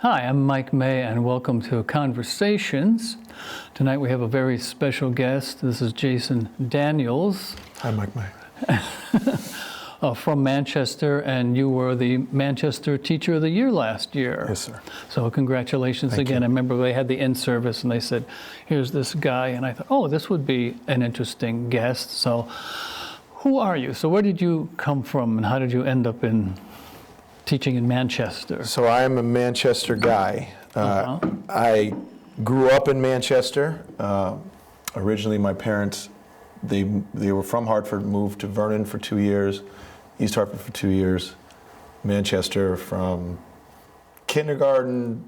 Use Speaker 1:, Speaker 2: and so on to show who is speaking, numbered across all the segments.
Speaker 1: Hi, I'm Mike May, and welcome to Conversations. Tonight we have a very special guest. This is Jason Daniels
Speaker 2: Hi, Mike May.
Speaker 1: from Manchester, and you were the Manchester Teacher of the Year last year.
Speaker 2: Yes, sir.
Speaker 1: So congratulations
Speaker 2: Thank
Speaker 1: again.
Speaker 2: you.
Speaker 1: I remember they had the in-service, and they said, here's this guy, and I thought, oh, this would be an interesting guest. So who are you? So where did you come from, and how did you end up in teaching in Manchester?
Speaker 2: So I am a Manchester guy. I grew up in Manchester. Originally, my parents, they were from Hartford, moved to Vernon for 2 years, East Hartford for 2 years, Manchester from kindergarten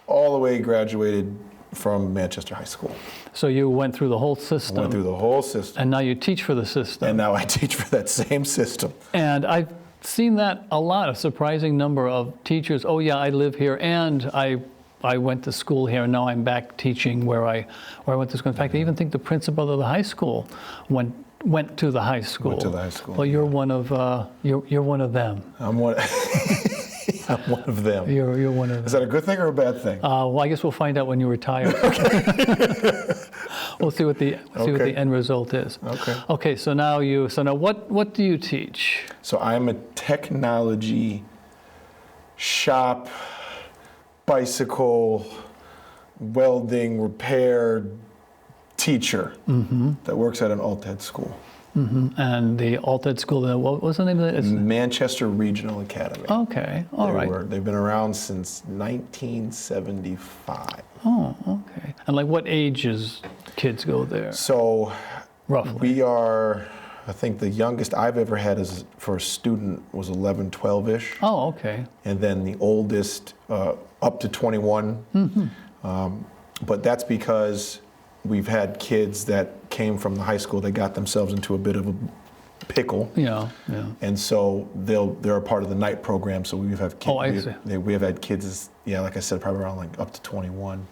Speaker 2: all the way graduated from Manchester High School.
Speaker 1: So you went through the whole system.
Speaker 2: Went through the whole system.
Speaker 1: And now you teach for the system.
Speaker 2: And now I teach for that same system.
Speaker 1: And I've seen that a lot, a surprising number of teachers. Oh yeah, I live here, and I went to school here, and now I'm back teaching where I went to school. In fact, I even think the principal of the high school went to the high school.
Speaker 2: Went to the high school.
Speaker 1: Well, you're one of you're one of them.
Speaker 2: I'm one. I'm one of them.
Speaker 1: You're one of them.
Speaker 2: Is that a good thing or a bad thing?
Speaker 1: Well, I guess we'll find out when you retire. We'll see what the end result is.
Speaker 2: Okay.
Speaker 1: Okay. So now what do you teach?
Speaker 2: So I'm a technology shop, bicycle, welding, repair teacher that works at an alt-ed school.
Speaker 1: And the alt-ed school, what was the name of it?
Speaker 2: Manchester Regional Academy.
Speaker 1: Okay, all right.
Speaker 2: They've been around since 1975.
Speaker 1: Oh, okay. And like what ages kids go there?
Speaker 2: So
Speaker 1: Roughly.
Speaker 2: we are, I think the youngest I've ever had for a student was 11, 12-ish.
Speaker 1: Oh, okay.
Speaker 2: And then the oldest up to 21. But that's because we've had kids that came from the high school that got themselves into a bit of a pickle.
Speaker 1: Yeah.
Speaker 2: And so they're a part of the night program. So we've had kids.
Speaker 1: Oh, I see.
Speaker 2: We have had kids, like I said, probably around like up to 21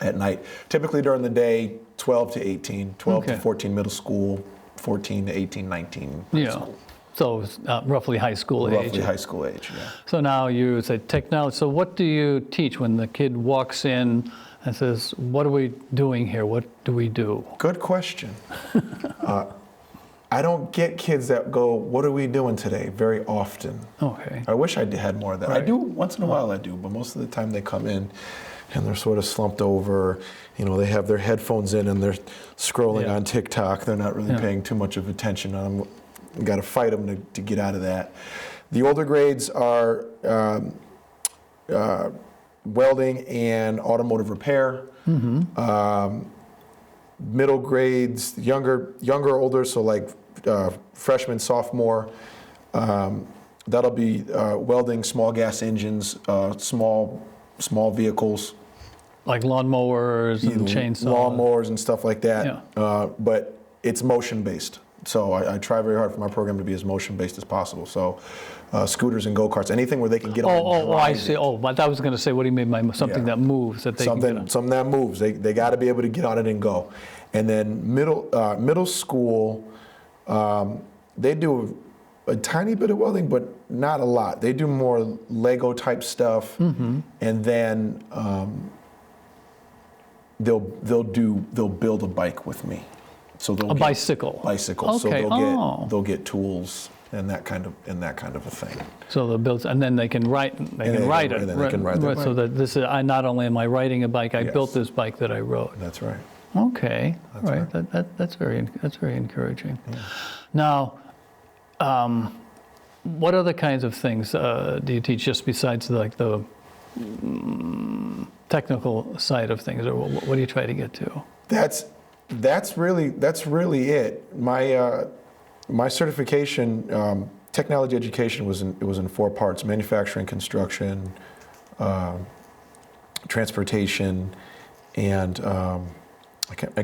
Speaker 2: at night. Typically during the day, 12 to 18, 12 to 14 middle school, 14 to 18, 19 high school.
Speaker 1: So it's roughly high school age.
Speaker 2: Roughly high school age, yeah.
Speaker 1: So now you say technology. So what do you teach when the kid walks in and says, what are we doing here? What do we do?
Speaker 2: Good question. I don't get kids that go, what are we doing today? Very often.
Speaker 1: Okay.
Speaker 2: I wish I had more of that.
Speaker 1: Right.
Speaker 2: I do, once in a while I do, but most of the time they come in and they're sort of slumped over. They have their headphones in and they're scrolling on TikTok. They're not really paying too much of attention. I've got to fight them to get out of that. The older grades are welding and automotive repair. Middle grades, younger, older, so like freshman, sophomore, that'll be welding small gas engines, small vehicles.
Speaker 1: Like lawnmowers and chainsaws.
Speaker 2: Lawnmowers and stuff like that. But it's motion-based. So I try very hard for my program to be as motion-based as possible. So scooters and go-karts, anything where they can get on and drive.
Speaker 1: I see. Oh, but I was going to say, what do you mean by something that moves? That they
Speaker 2: Something that moves. They got to be able to get on it and go. And then middle school, they do a tiny bit of welding, but not a lot. They do more Lego type stuff, and then they'll build a bike with me. So they'll
Speaker 1: bicycle.
Speaker 2: Bicycle.
Speaker 1: Okay.
Speaker 2: So they'll get tools and that kind of a thing.
Speaker 1: So they'll build, and then they can ride it.
Speaker 2: And then they can ride their
Speaker 1: So
Speaker 2: bike.
Speaker 1: that this is, not only am I riding a bike, I built this bike that I rode.
Speaker 2: That's right.
Speaker 1: Okay.
Speaker 2: That's
Speaker 1: All right. That's very encouraging. Yeah. Now, what other kinds of things do you teach, just besides like the technical side of things, or what do you try to get to?
Speaker 2: That's really it. My certification, technology education, was in 4 parts: manufacturing, construction, transportation, and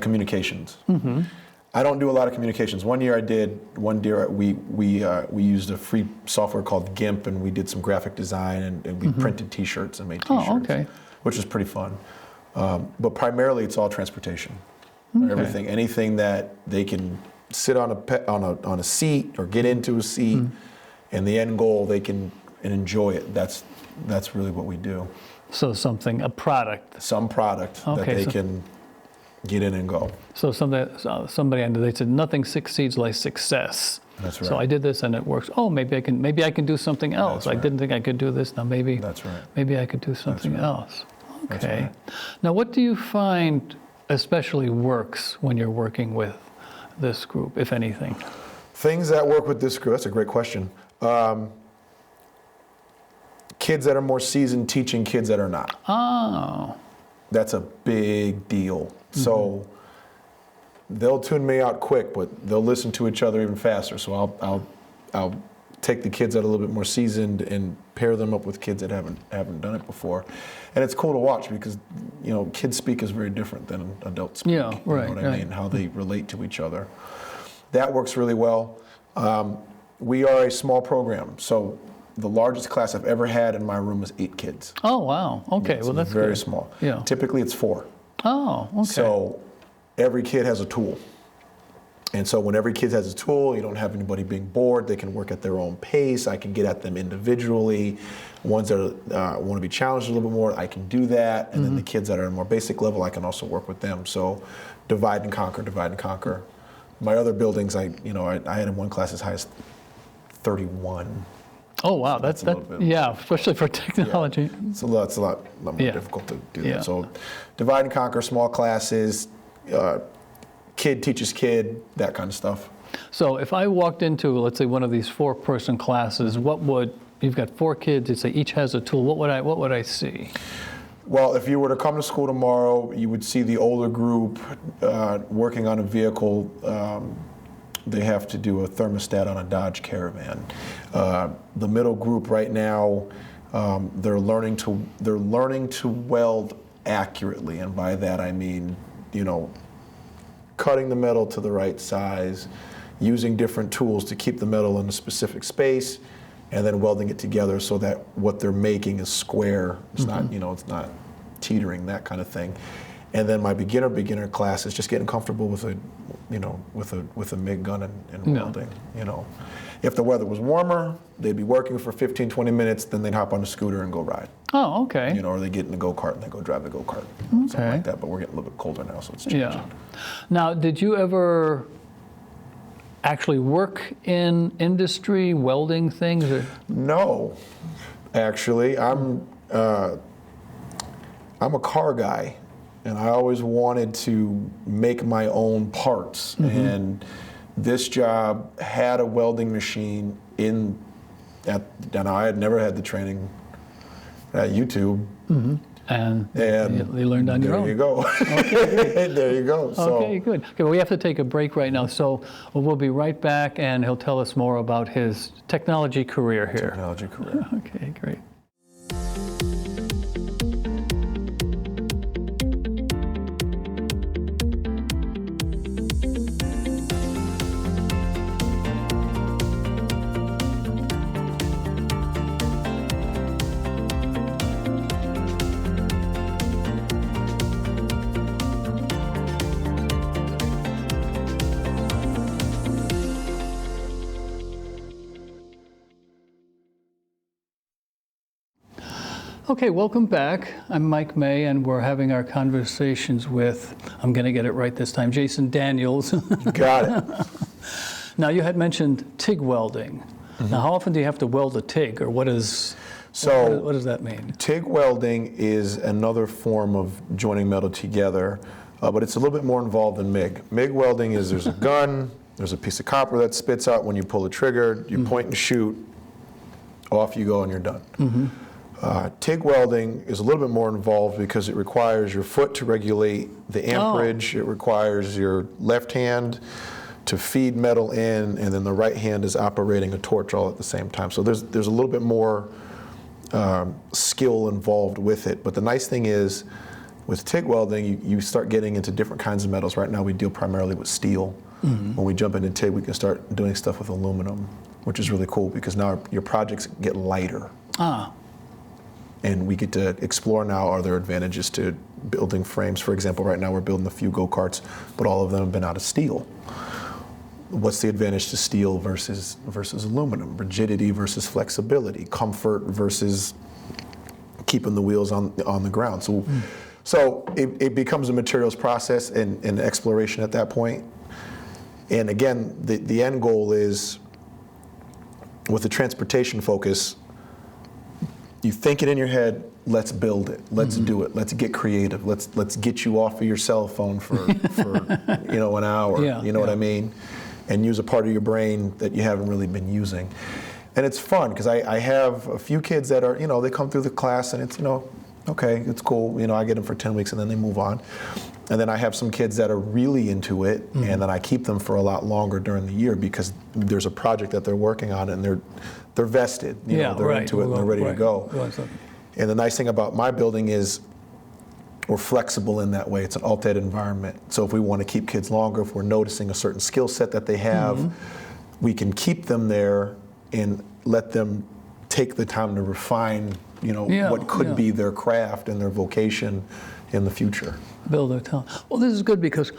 Speaker 2: communications. I don't do a lot of communications. One year I did. One year we used a free software called GIMP, and we did some graphic design, and we printed T-shirts and made T-shirts, which was pretty fun. But primarily, it's all transportation. Everything, anything that they can sit on a seat or get into a seat, and the end goal, they can and enjoy it. That's really what we do.
Speaker 1: So a product.
Speaker 2: Some product that
Speaker 1: Okay,
Speaker 2: they
Speaker 1: so-
Speaker 2: can get in and go.
Speaker 1: So somebody, they said nothing succeeds like success.
Speaker 2: That's
Speaker 1: So
Speaker 2: right.
Speaker 1: I did this and it works. Oh, maybe I can do something else.
Speaker 2: That's
Speaker 1: I
Speaker 2: right.
Speaker 1: didn't think I could do this. Now maybe
Speaker 2: That's right.
Speaker 1: maybe I could do something else.
Speaker 2: That's
Speaker 1: Okay.
Speaker 2: right.
Speaker 1: Now, what do you find especially works when you're working with this group, if anything?
Speaker 2: Things that work with this group, that's a great question. Kids that are more seasoned teaching kids that are not.
Speaker 1: Oh,
Speaker 2: That's a big deal. So they'll tune me out quick, but they'll listen to each other even faster. So I'll take the kids that are a little bit more seasoned and pair them up with kids that haven't done it before. And it's cool to watch because, you know, kids speak is very different than adults speak.
Speaker 1: Yeah, right,
Speaker 2: You know what I
Speaker 1: right.
Speaker 2: mean? How they relate to each other. That works really well. We are a small program, so the largest class I've ever had in my room is 8 kids.
Speaker 1: oh wow. Okay,
Speaker 2: It's
Speaker 1: well that's
Speaker 2: very
Speaker 1: good.
Speaker 2: small.
Speaker 1: Yeah.
Speaker 2: Typically it's 4.
Speaker 1: Oh, okay.
Speaker 2: So every kid has a tool. And so when every kid has a tool, you don't have anybody being bored. They can work at their own pace. I can get at them individually. Ones that want to be challenged a little bit more, I can do that. And then the kids that are at a more basic level, I can also work with them. So divide and conquer, divide and conquer. My other buildings, I had in one class as high as 31.
Speaker 1: Oh wow, that's
Speaker 2: a little bit-
Speaker 1: yeah, especially for technology.
Speaker 2: It's a lot more
Speaker 1: Yeah.
Speaker 2: difficult to do
Speaker 1: Yeah.
Speaker 2: that. So divide and conquer, small classes, kid teaches kid, that kind of stuff.
Speaker 1: So if I walked into, let's say, one of these 4-person classes, you've got 4 kids, you say each has a tool, what would I see?
Speaker 2: Well, if you were to come to school tomorrow, you would see the older group working on a vehicle. They have to do a thermostat on a Dodge Caravan. The middle group right now, they're learning to weld accurately, and by that I mean, cutting the metal to the right size, using different tools to keep the metal in a specific space, and then welding it together so that what they're making is square. It's not, it's not teetering, that kind of thing. And then my beginner class is just getting comfortable with a MIG gun and
Speaker 1: Yeah.
Speaker 2: welding. If the weather was warmer, they'd be working for 15, 20 minutes, then they'd hop on a scooter and go ride.
Speaker 1: Oh, okay.
Speaker 2: Or they get in a go-kart and they go drive the go-kart, something
Speaker 1: Okay.
Speaker 2: like that. But we're getting a little bit colder now, so it's changing.
Speaker 1: Yeah. Now, did you ever actually work in industry, welding things? Or?
Speaker 2: No, actually, I'm a car guy, and I always wanted to make my own parts. And this job had a welding machine and I had never had the training at YouTube.
Speaker 1: And
Speaker 2: And
Speaker 1: you learned on your own.
Speaker 2: There you go. There you go. So,
Speaker 1: Okay, good. Okay, well, we have to take a break right now, so we'll be right back, and he'll tell us more about his technology career here.
Speaker 2: technology career.
Speaker 1: Okay, great. Okay, welcome back. I'm Mike May, and we're having our conversations with, I'm going to get it right this time, Jason Daniels.
Speaker 2: Got it.
Speaker 1: Now, you had mentioned TIG welding. Now, how often do you have to weld a TIG, or what does that mean?
Speaker 2: TIG welding is another form of joining metal together, but it's a little bit more involved than MIG. MIG welding is there's a gun, there's a piece of copper that spits out when you pull the trigger, you point and shoot, off you go and you're done. TIG welding is a little bit more involved because it requires your foot to regulate the amperage, it requires your left hand to feed metal in, and then the right hand is operating a torch all at the same time. So there's a little bit more skill involved with it. But the nice thing is, with TIG welding, you start getting into different kinds of metals. Right now we deal primarily with steel. When we jump into TIG, we can start doing stuff with aluminum, which is really cool because now your projects get lighter. And we get to explore now, are there advantages to building frames? For example, right now we're building a few go-karts, but all of them have been out of steel. what's the advantage to steel versus aluminum, rigidity versus flexibility, comfort versus keeping the wheels on the ground. So it becomes a materials process and exploration at that point. And again, the end goal is, with the transportation focus, you think it in your head, let's build it, let's do it, let's get creative, let's get you off of your cell phone for an hour, what I mean? And use a part of your brain that you haven't really been using. And it's fun, because I have a few kids that are, they come through the class and it's, okay, it's cool, I get them for 10 weeks and then they move on. And then I have some kids that are really into it, and then I keep them for a lot longer during the year, because there's a project that they're working on and they're vested, they're into it and they're ready to go. And the nice thing about my building is we're flexible in that way. It's an altered environment. So if we want to keep kids longer, if we're noticing a certain skill set that they have, we can keep them there and let them take the time to refine, what could be their craft and their vocation in the future.
Speaker 1: Build their talent. Well, this is good, because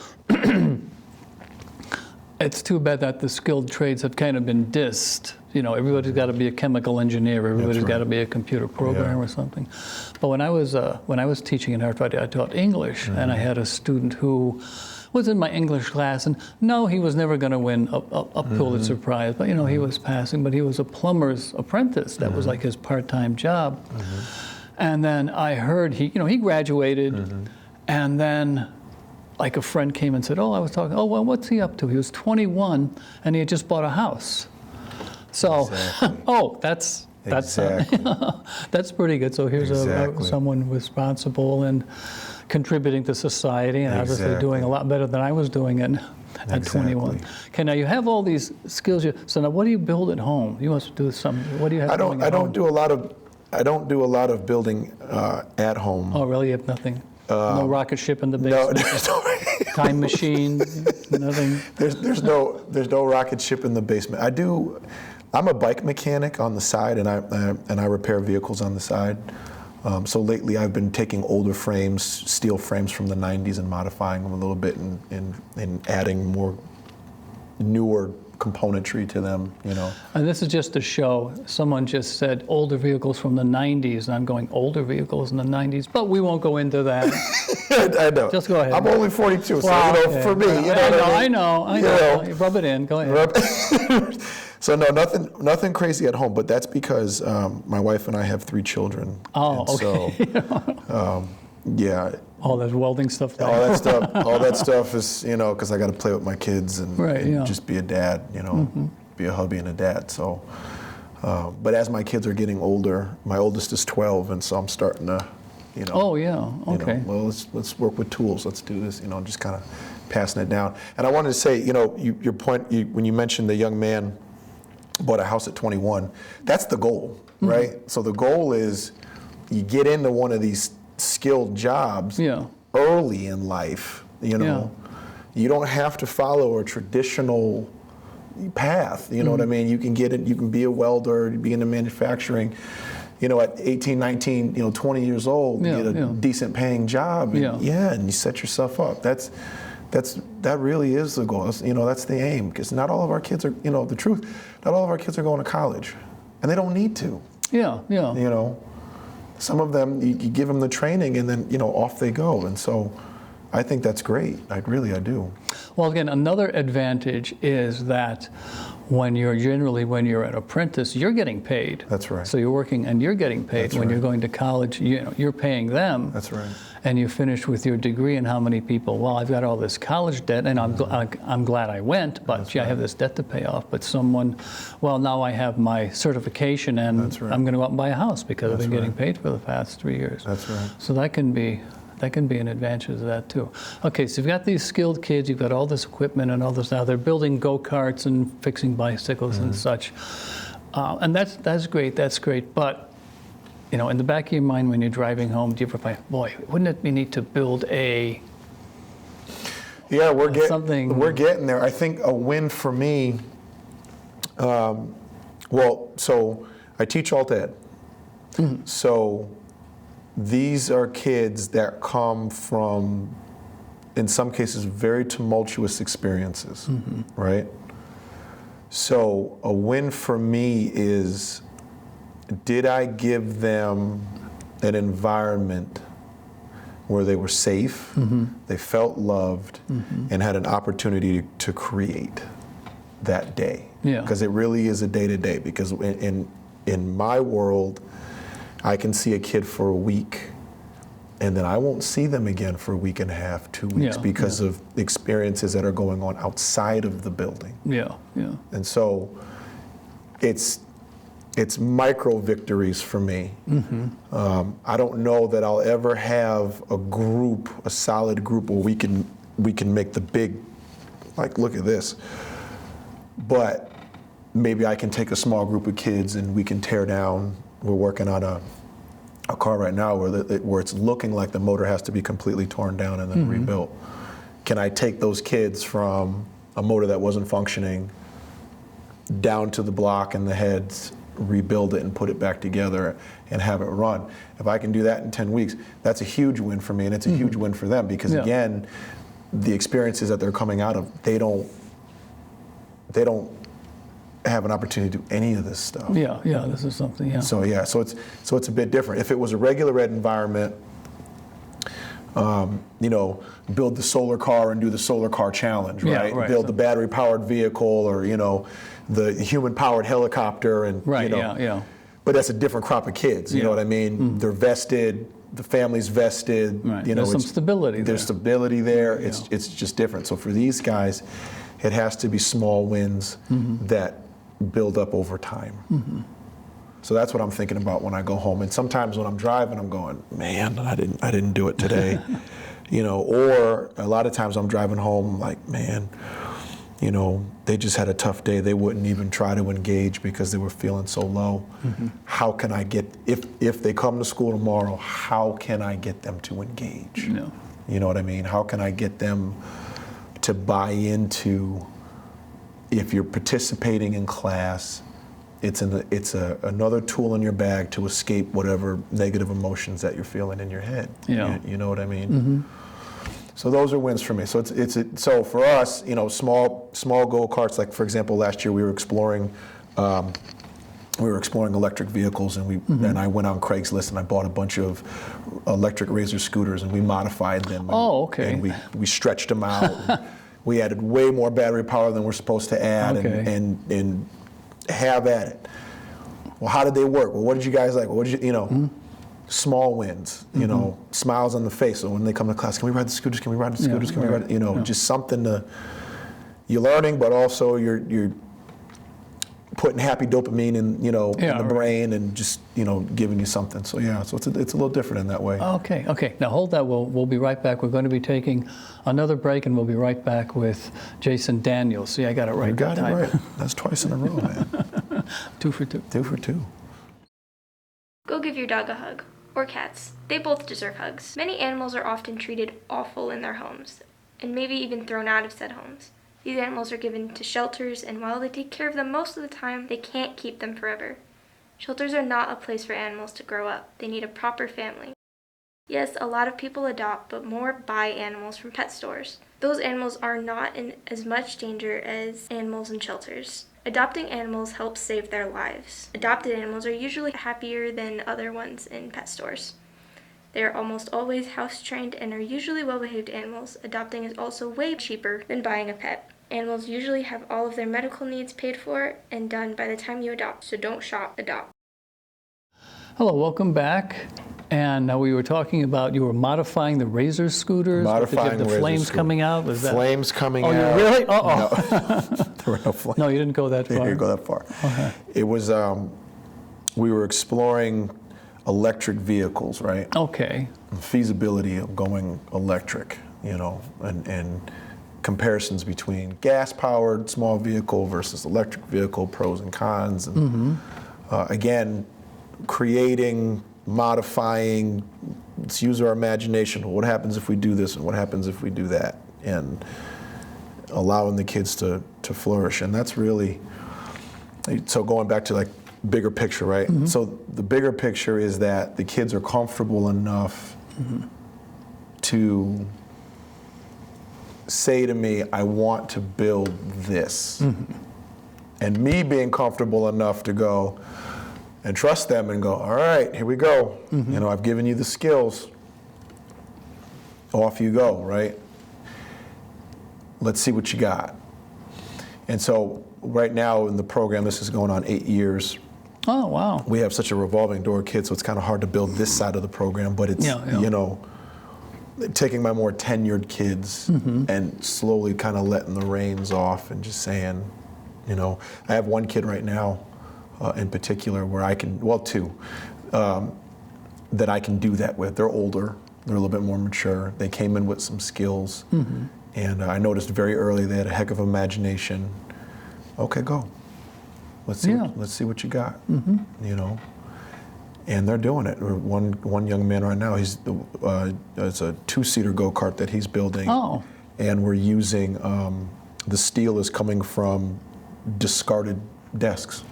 Speaker 1: it's too bad that the skilled trades have kind of been dissed. Everybody's got to be a chemical engineer. Everybody's got to be a computer programmer or something. But when I was teaching in Hartford, I taught English, and I had a student who was in my English class, and no, he was never going to win a Pulitzer Prize, but he was passing. But he was a plumber's apprentice. That was like his part-time job. And then I heard he graduated, and then like a friend came and said, "Oh, I was talking. Oh, well, what's he up to?" He was 21, and he had just bought a house. So,
Speaker 2: exactly.
Speaker 1: that's
Speaker 2: exactly.
Speaker 1: That's pretty good. So here's someone responsible and contributing to society, and obviously doing a lot better than I was doing it at 21. Okay, now you have all these skills. So now, what do you build at home? You must do some. What do you have?
Speaker 2: I don't do a lot of building at home.
Speaker 1: Oh, really? You have nothing? No rocket ship in the basement?
Speaker 2: No, there's no
Speaker 1: time machine? Nothing?
Speaker 2: There's no rocket ship in the basement. I'm a bike mechanic on the side, and I repair vehicles on the side. So lately I've been taking older frames, steel frames from the 90s, and modifying them a little bit and adding more newer componentry to them,
Speaker 1: And this is just to show, someone just said older vehicles from the 90s, and I'm going, older vehicles in the 90s, but we won't go into that.
Speaker 2: I know.
Speaker 1: Just go ahead.
Speaker 2: I'm only 42, so for me,
Speaker 1: I know. You rub it in. Go ahead.
Speaker 2: So no, nothing crazy at home, but that's because my wife and I have 3 children.
Speaker 1: Oh, okay.
Speaker 2: So, yeah.
Speaker 1: All that welding stuff.
Speaker 2: All that stuff is, because I got to play with my kids and just be a dad, be a hubby and a dad. So, but as my kids are getting older, my oldest is 12, and so I'm starting to,
Speaker 1: Oh yeah. Okay.
Speaker 2: Well, let's work with tools. Let's do this. Just kind of passing it down. And I wanted to say, your point when you mentioned the young man bought a house at 21, that's the goal, right? So the goal is you get into one of these skilled jobs early in life, you don't have to follow a traditional path, what I mean? You can get it, you can be a welder, be into manufacturing, at 18, 19, 20 years old, get a decent paying job, and you set yourself up. That really is the goal. That's the aim, because not all of our kids are, the truth, not all of our kids are going to college, and they don't need to. Some of them, you give them the training, and then, off they go. And so I think that's great. I do.
Speaker 1: Well, again, another advantage is that when you're an apprentice, you're getting paid.
Speaker 2: That's right.
Speaker 1: So you're working and you're getting paid.
Speaker 2: That's
Speaker 1: when
Speaker 2: right.
Speaker 1: you're going to college, you're paying them.
Speaker 2: That's right.
Speaker 1: And you finish with your degree, and how many people, well, I've got all this college debt, and I'm glad I went, but I have this debt to pay off. But someone, well, now I have my certification, and I'm going to go out and buy a house because I've been getting paid for the past 3 years.
Speaker 2: That's right.
Speaker 1: So that can be an advantage of that too. Okay, so you've got these skilled kids, you've got all this equipment and all this now. They're building go-karts and fixing bicycles and such. And that's great, But in the back of your mind when you're driving home, do you ever find, boy, wouldn't it be neat to build a
Speaker 2: we're getting there. I think a win for me, so I teach alt ed. So these are kids that come from, in some cases, very tumultuous experiences, right? So a win for me is, did I give them an environment where they were safe, they felt loved, and had an opportunity to create that day?
Speaker 1: Yeah.
Speaker 2: Because it really is a day-to-day. Because in my world, I can see a kid for a week, and then I won't see them again for a week and a half, 2 weeks, because of experiences that are going on outside of the building.
Speaker 1: Yeah, yeah.
Speaker 2: And so it's micro victories for me. I don't know that I'll ever have a solid group where we can make the big, like, look at this. But maybe I can take a small group of kids and we can tear down. We're working on a car right now where it's looking like the motor has to be completely torn down and then rebuilt. Can I take those kids from a motor that wasn't functioning down to the block and the heads, rebuild it and put it back together and have it run? If I can do that in 10 weeks, that's a huge win for me, and it's a huge win for them, because again, the experiences that they're coming out of, they don't have an opportunity to do any of this stuff.
Speaker 1: Yeah, this is something,
Speaker 2: So it's a bit different. If it was a regular ed environment, build the solar car and do the solar car challenge, right?
Speaker 1: Yeah, right.
Speaker 2: Build the battery powered vehicle, or the human powered helicopter, and
Speaker 1: Right, yeah.
Speaker 2: But that's a different crop of kids. You know what I mean? They're vested. The family's vested.
Speaker 1: Right. There's some stability there.
Speaker 2: There's stability there. It's just different. So for these guys, it has to be small wins that build up over time. So that's what I'm thinking about when I go home. And sometimes when I'm driving, I'm going, man, I didn't do it today. Or a lot of times I'm driving home like, man, they just had a tough day. They wouldn't even try to engage because they were feeling so low. How can I get, if they come to school tomorrow, how can I get them to engage?
Speaker 1: No.
Speaker 2: You know what I mean? How can I get them to buy into, if you're participating in class, it's another tool in your bag to escape whatever negative emotions that you're feeling in your head.
Speaker 1: Yeah.
Speaker 2: You know what I mean? So those are wins for me. So so for us, small go-karts. Like, for example, last year we were exploring electric vehicles, and I went on Craigslist and I bought a bunch of electric Razor scooters, and we modified them.
Speaker 1: Okay.
Speaker 2: And we stretched them out. We added way more battery power than we're supposed to add, and have at it. Well, how did they work? Well, what did you guys like? Well, what did you, small wins, smiles on the face. So when they come to class, can we ride the scooters? Can we ride the scooters? Can we ride, just something you're learning, but also you're putting happy dopamine in the brain, and just giving you something. So so it's a little different in that way.
Speaker 1: Okay. Now hold that. We'll be right back. We're going to be taking another break, and we'll be right back with Jason Daniels. See, I got it right.
Speaker 2: You got it right. That's twice in a row, man.
Speaker 1: 2 for 2.
Speaker 2: 2 for 2.
Speaker 3: Go give your dog a hug. Or cats. They both deserve hugs. Many animals are often treated awful in their homes, and maybe even thrown out of said homes. These animals are given to shelters, and while they take care of them most of the time, they can't keep them forever. Shelters are not a place for animals to grow up. They need a proper family. Yes, a lot of people adopt, but more buy animals from pet stores. Those animals are not in as much danger as animals in shelters. Adopting animals helps save their lives. Adopted animals are usually happier than other ones in pet stores. They are almost always house-trained and are usually well-behaved animals. Adopting is also way cheaper than buying a pet. Animals usually have all of their medical needs paid for and done by the time you adopt, so don't shop, adopt.
Speaker 1: Hello, welcome back. And now we were talking about, you were modifying the Razor scooters.
Speaker 2: Modifying
Speaker 1: the
Speaker 2: Razor
Speaker 1: flames
Speaker 2: scooter.
Speaker 1: coming out? Was that?
Speaker 2: Flames coming out.
Speaker 1: Oh, you really?
Speaker 2: No, there were no flames.
Speaker 1: No, you didn't go that far.
Speaker 2: You didn't go that far.
Speaker 1: Okay.
Speaker 2: It was, we were exploring electric vehicles, right?
Speaker 1: Okay.
Speaker 2: The feasibility of going electric, and comparisons between gas-powered small vehicle versus electric vehicle, pros and cons, and again, creating, modifying. Let's use our imagination. What happens if we do this, and what happens if we do that, and allowing the kids to flourish. And that's really, so going back to like bigger picture, right? So the bigger picture is that the kids are comfortable enough to say to me, I want to build this. And me being comfortable enough to go and trust them and go, all right, here we go. You know, I've given you the skills. Off you go, right? Let's see what you got. And so right now in the program, this is going on 8 years.
Speaker 1: Oh, wow.
Speaker 2: We have such a revolving door of kids, so it's kind of hard to build this side of the program, but it's, you know, taking my more tenured kids and slowly kind of letting the reins off and just saying, you know, I have one kid right now in particular where I can, well, two, that I can do that with. They're older, they're a little bit more mature. They came in with some skills, and I noticed very early they had a heck of imagination. Okay, go. Let's see what you got. You know, and they're doing it. One young man right now, it's a 2-seater go-kart that he's building, and we're using the steel is coming from discarded desks.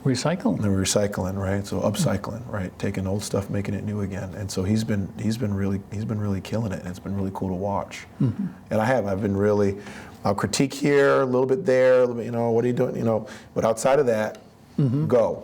Speaker 1: Recycle.
Speaker 2: They're recycling, right? So upcycling, right? Taking old stuff, making it new again. And so he's been really killing it, and it's been really cool to watch. And I've been really, I'll critique here, a little bit there, a little bit, you know, what are you doing, you know? But outside of that, go.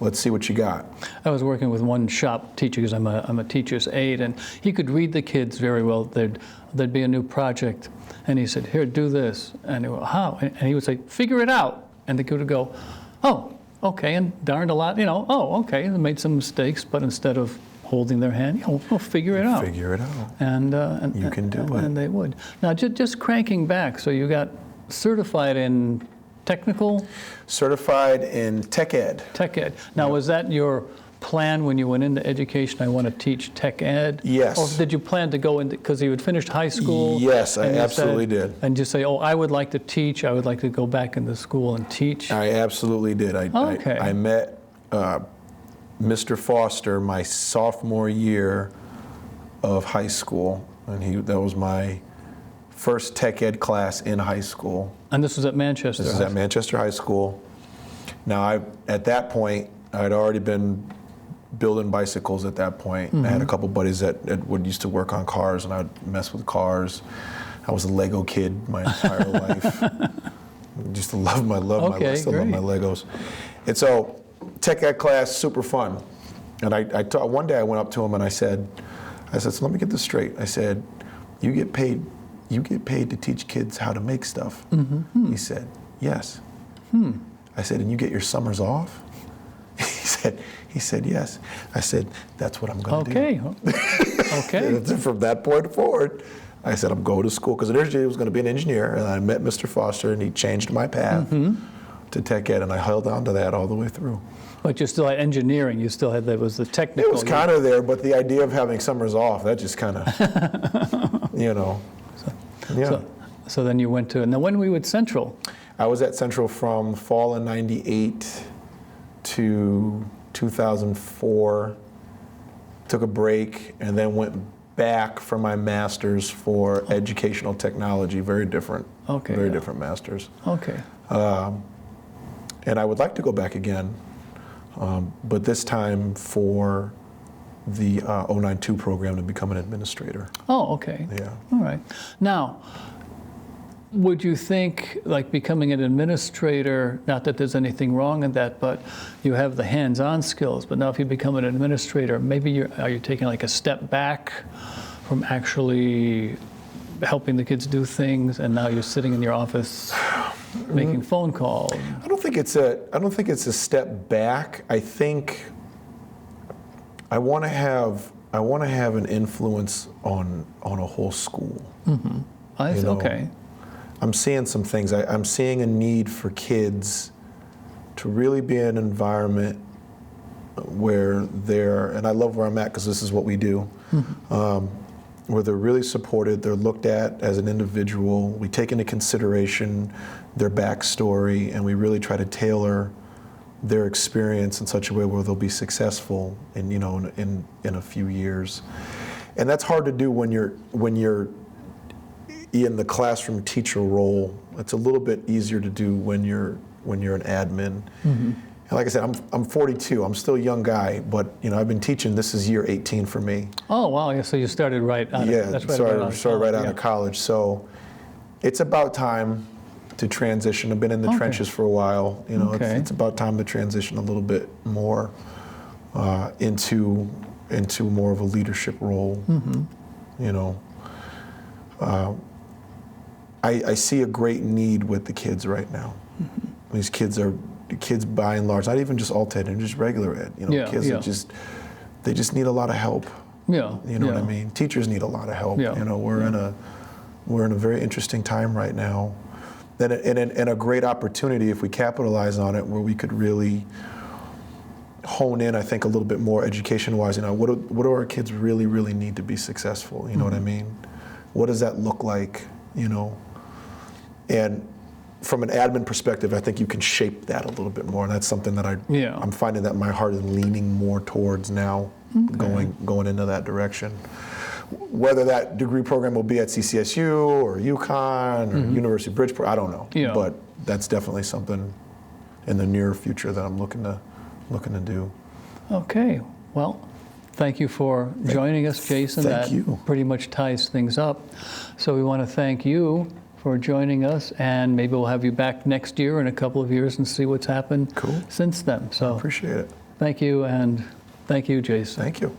Speaker 2: Let's see what you got.
Speaker 1: I was working with one shop teacher because I'm a teacher's aide, and he could read the kids very well. There'd be a new project, and he said, "Here, do this," and they would, "How?" And he would say, "Figure it out," and the kid would go, "Oh, okay," and darned a lot, you know, "Oh, okay," and they made some mistakes, but instead of holding their hand, you know, we'll figure it out.
Speaker 2: Figure it out.
Speaker 1: And
Speaker 2: you can do it.
Speaker 1: And they would. Now, just cranking back, so you got certified in technical?
Speaker 2: Certified in tech ed.
Speaker 1: Tech ed. Now, was that your plan when you went into education? I want to teach tech ed?
Speaker 2: Yes.
Speaker 1: Or did you plan to go into, because you had finished high school?
Speaker 2: Yes, I
Speaker 1: and you
Speaker 2: absolutely
Speaker 1: said-
Speaker 2: did.
Speaker 1: And just say, oh, I would like to teach, I would like to go back into school and teach?
Speaker 2: I absolutely did.
Speaker 1: Okay.
Speaker 2: I met Mr. Foster my sophomore year of high school, and that was my first tech ed class in high school.
Speaker 1: And this was at Manchester?
Speaker 2: This is at Manchester High School. Now, at that point, I'd already been building bicycles at that point. I had a couple buddies that would used to work on cars, and I'd mess with cars. I was a Lego kid my entire life. I used to love my still love my Legos. And so, tech ed class, super fun. And one day I went up to him and I said, so let me get this straight. I said, you get paid to teach kids how to make stuff. He said, yes. I said, and you get your summers off? He said, yes. I said, that's what I'm going to do. Okay. And from that point forward, I said, I'm going to school, because initially I was going to be an engineer, and I met Mr. Foster, and he changed my path to tech ed, and I held on to that all the way through.
Speaker 1: But you still had engineering, there was the technical.
Speaker 2: It was kind of there, but the idea of having summers off, that just kind of, you know.
Speaker 1: So then you went to, now when were you at Central?
Speaker 2: I was at Central from fall of '98 to 2004, took a break, and then went back for my master's for educational technology. Very different.
Speaker 1: Okay.
Speaker 2: Very different masters.
Speaker 1: Okay.
Speaker 2: And I would like to go back again, but this time for the 092 program to become an administrator.
Speaker 1: Oh, okay.
Speaker 2: Yeah.
Speaker 1: All right. Now, would you think, like, becoming an administrator, not that there's anything wrong in that, but you have the hands-on skills, but now if you become an administrator, maybe are you taking like a step back from actually helping the kids do things, and now you're sitting in your office making phone calls?
Speaker 2: I don't think it's a step back. I think I want to have an influence on a whole school.
Speaker 1: Okay.
Speaker 2: I'm seeing some things. I'm seeing a need for kids to really be in an environment where and I love where I'm at because this is what we do, where they're really supported, they're looked at as an individual, we take into consideration their backstory, and we really try to tailor their experience in such a way where they'll be successful in a few years. And that's hard to do when you're in the classroom teacher role. It's a little bit easier to do when you're an admin. And like I said, I'm 42. I'm still a young guy, but I've been teaching. This is year 18 for me.
Speaker 1: Oh wow! Yeah, so you started right out.
Speaker 2: Started right out of college. So it's about time. to transition. I've been in the
Speaker 1: Okay.
Speaker 2: trenches for a while. You know,
Speaker 1: Okay.
Speaker 2: it's about time to transition a little bit more into more of a leadership role. You know, I see a great need with the kids right now. These kids by and large, not even just alt ed and just regular ed. You know,
Speaker 1: Yeah,
Speaker 2: kids
Speaker 1: yeah.
Speaker 2: that they just need a lot of help.
Speaker 1: Yeah.
Speaker 2: You know what I
Speaker 1: yeah.
Speaker 2: mean? Teachers need a lot of help.
Speaker 1: Yeah.
Speaker 2: You know, we're in a very interesting time right now, and a great opportunity if we capitalize on it, where we could really hone in, I think, a little bit more education-wise. You know, what do our kids really need to be successful? You know what I mean? What does that look like? You know, and from an admin perspective, I think you can shape that a little bit more, and that's something that I'm finding that my heart is leaning more towards now, going into that direction. Whether that degree program will be at CCSU or UConn or University of Bridgeport, I don't know.
Speaker 1: Yeah.
Speaker 2: But that's definitely something in the near future that I'm looking to do.
Speaker 1: Okay. Well, thank you for joining us, Jason.
Speaker 2: Thank
Speaker 1: That
Speaker 2: you.
Speaker 1: pretty much ties things up. So we want to thank you for joining us, and maybe we'll have you back next year in a couple of years and see what's happened
Speaker 2: Cool.
Speaker 1: since then. So
Speaker 2: Appreciate it.
Speaker 1: thank you, and thank you, Jason.
Speaker 2: Thank you.